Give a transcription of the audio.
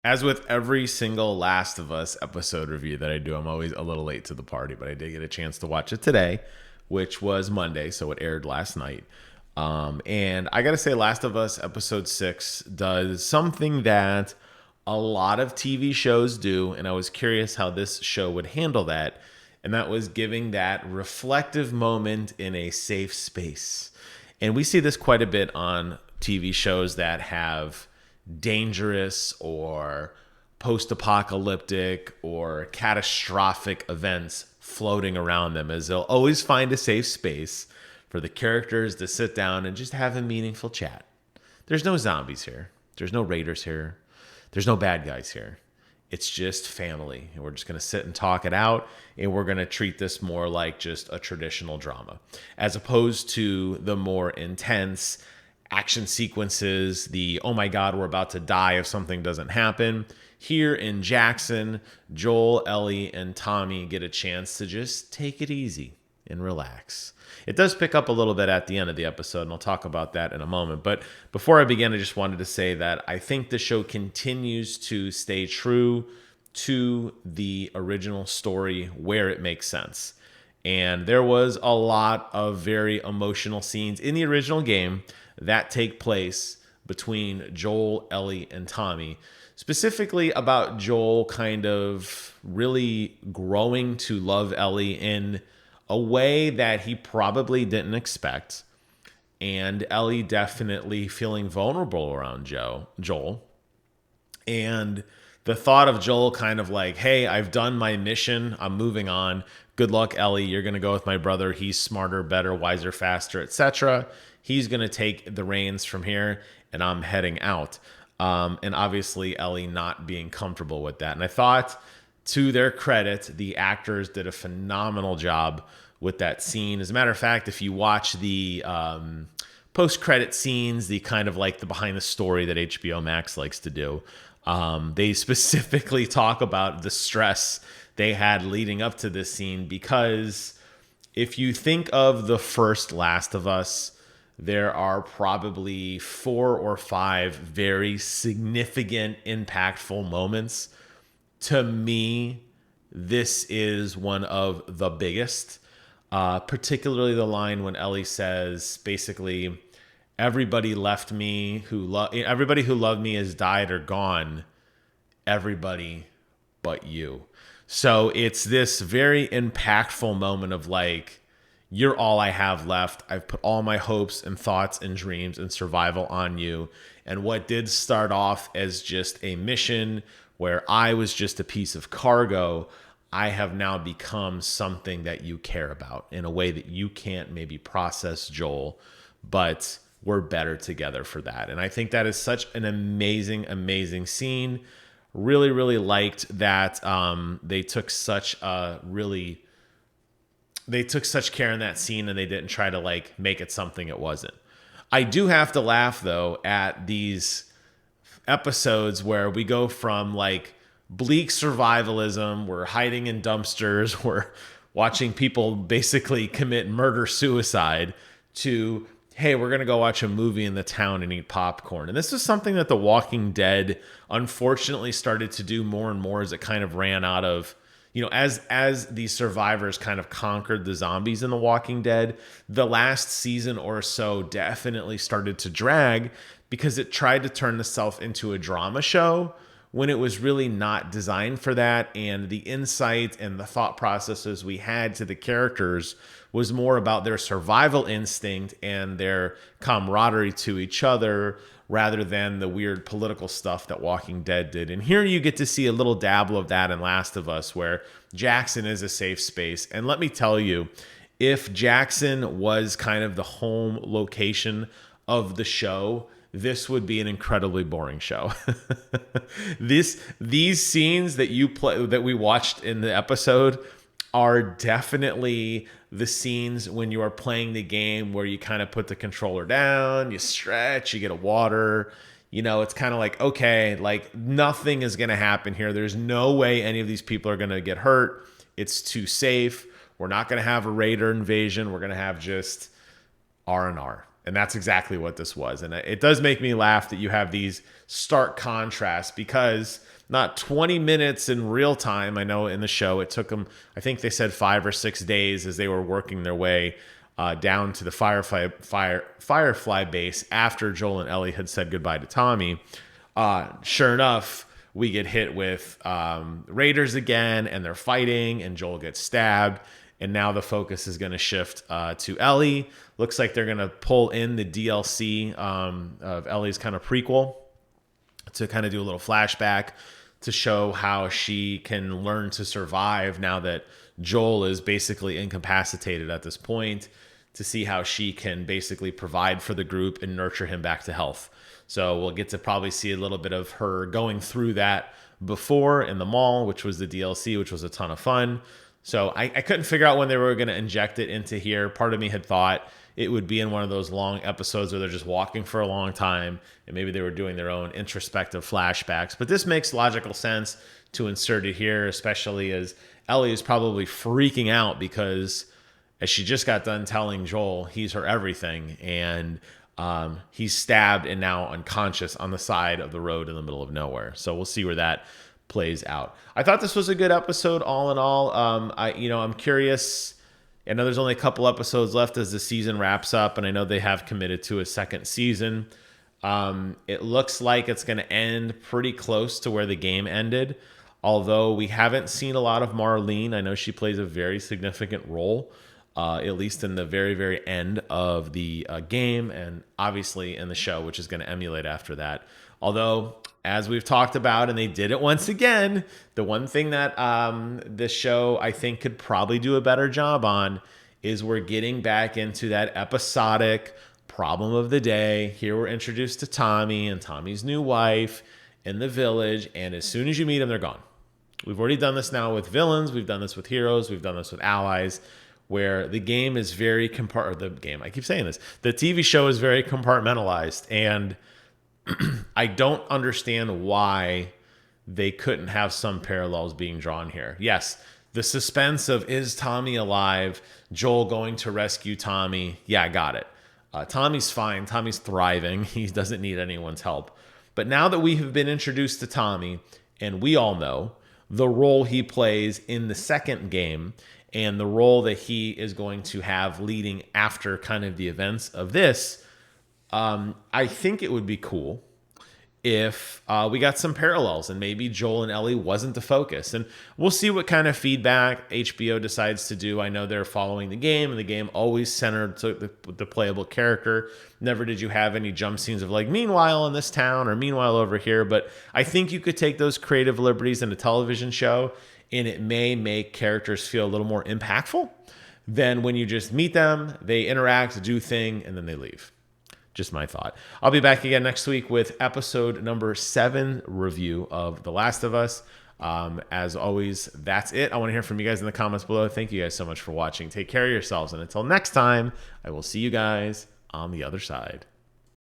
As with every single Last of Us episode review that I do, I'm always a little late to the party, but I did get a chance to watch it today, which was Monday, so it aired last night. And I gotta say, Last of Us episode 6 does something that a lot of TV shows do, and I was curious how this show would handle that, and that was giving that reflective moment in a safe space. And we see this quite a bit on TV shows that have dangerous or post-apocalyptic or catastrophic events floating around them, as they'll always find a safe space for the characters to sit down and just have a meaningful chat. There's no zombies here. There's no raiders here. There's no bad guys here. It's just family. And we're just going to sit and talk it out. And we're going to treat this more like just a traditional drama, as opposed to the more intense action sequences, the, oh my God, we're about to die if something doesn't happen. Here in Jackson, Joel, Ellie, and Tommy get a chance to just take it easy and relax. It does pick up a little bit at the end of the episode, and I'll talk about that in a moment. But before I begin, I just wanted to say that I think the show continues to stay true to the original story where it makes sense. And there was a lot of very emotional scenes in the original game that take place between Joel, Ellie, and Tommy. Specifically about Joel kind of really growing to love Ellie in a way that he probably didn't expect. And Ellie definitely feeling vulnerable around Joel. And the thought of Joel kind of like, hey, I've done my mission. I'm moving on. Good luck, Ellie. You're going to go with my brother. He's smarter, better, wiser, faster, etc. He's going to take the reins from here, and I'm heading out. And obviously, Ellie not being comfortable with that. And I thought, to their credit, the actors did a phenomenal job with that scene. As a matter of fact, if you watch the post-credit scenes, the kind of like the behind the story that HBO Max likes to do, they specifically talk about the stress they had leading up to this scene, because if you think of the first Last of Us, there are probably 4 or 5 very significant, impactful moments. To me, this is one of the biggest, particularly the line when Ellie says, basically, everybody left me everybody who loved me has died or gone, everybody but you. So it's this very impactful moment of like, you're all I have left. I've put all my hopes and thoughts and dreams and survival on you. And what did start off as just a mission where I was just a piece of cargo, I have now become something that you care about in a way that you can't maybe process, Joel, but we're better together for that. And I think that is such an amazing, amazing scene. Really, really liked that they took such care in that scene, and they didn't try to like make it something it wasn't. I do have to laugh though at these episodes where we go from like bleak survivalism, we're hiding in dumpsters, we're watching people basically commit murder suicide, to hey, we're going to go watch a movie in the town and eat popcorn. And this is something that The Walking Dead unfortunately started to do more and more as it kind of ran out of, as these survivors kind of conquered the zombies in The Walking Dead. The last season or so definitely started to drag because it tried to turn itself into a drama show when it was really not designed for that. And the insight and the thought processes we had to the characters was more about their survival instinct and their camaraderie to each other, rather than the weird political stuff that Walking Dead did. And here you get to see a little dabble of that in Last of Us, where Jackson is a safe space. And let me tell you, if Jackson was kind of the home location of the show, this would be an incredibly boring show. These scenes that we watched in the episode are definitely the scenes when you are playing the game where you kind of put the controller down, you stretch, you get a water. It's kind of like, okay, like nothing is going to happen here. There's no way any of these people are going to get hurt. It's too safe. We're not going to have a raider invasion. We're going to have just R&R. And that's exactly what this was. And it does make me laugh that you have these stark contrasts, because not 20 minutes in real time. I know in the show it took them, I think they said 5 or 6 days as they were working their way down to the Firefly base after Joel and Ellie had said goodbye to Tommy. Sure enough, we get hit with Raiders again, and they're fighting, and Joel gets stabbed. And now the focus is going to shift to Ellie. Looks like they're going to pull in the DLC of Ellie's kind of prequel to kind of do a little flashback to show how she can learn to survive now that Joel is basically incapacitated at this point, to see how she can basically provide for the group and nurture him back to health. So we'll get to probably see a little bit of her going through that before in the mall, which was the DLC, which was a ton of fun. So I couldn't figure out when they were going to inject it into here. Part of me had thought it would be in one of those long episodes where they're just walking for a long time, and maybe they were doing their own introspective flashbacks. But this makes logical sense to insert it here, especially as Ellie is probably freaking out because as she just got done telling Joel he's her everything, and he's stabbed and now unconscious on the side of the road in the middle of nowhere. So we'll see where that plays out. I thought this was a good episode all in all. I'm curious. I know there's only a couple episodes left as the season wraps up, and I know they have committed to a second season. It looks like it's going to end pretty close to where the game ended, although we haven't seen a lot of Marlene. I know she plays a very significant role, at least in the very, very end of the game, and obviously in the show, which is going to emulate after that. Although, as we've talked about, and they did it once again, the one thing that this show, I think, could probably do a better job on is we're getting back into that episodic problem of the day. Here we're introduced to Tommy and Tommy's new wife in the village, and as soon as you meet them, they're gone. We've already done this now with villains. We've done this with heroes. We've done this with allies, where the game is very the TV show is very compartmentalized, and I don't understand why they couldn't have some parallels being drawn here. Yes, the suspense of, is Tommy alive? Joel going to rescue Tommy? Yeah, I got it. Tommy's fine. Tommy's thriving. He doesn't need anyone's help. But now that we have been introduced to Tommy, and we all know the role he plays in the second game and the role that he is going to have leading after kind of the events of this, I think it would be cool if we got some parallels and maybe Joel and Ellie wasn't the focus. And we'll see what kind of feedback HBO decides to do. I know they're following the game, and the game always centered to the playable character. Never did you have any jump scenes of like, meanwhile in this town or meanwhile over here. But I think you could take those creative liberties in a television show, and it may make characters feel a little more impactful than when you just meet them, they interact, do thing, and then they leave. Just my thought. I'll be back again next week with episode number 7 review of The Last of Us. As always, that's it. I want to hear from you guys in the comments below. Thank you guys so much for watching. Take care of yourselves. And until next time, I will see you guys on the other side.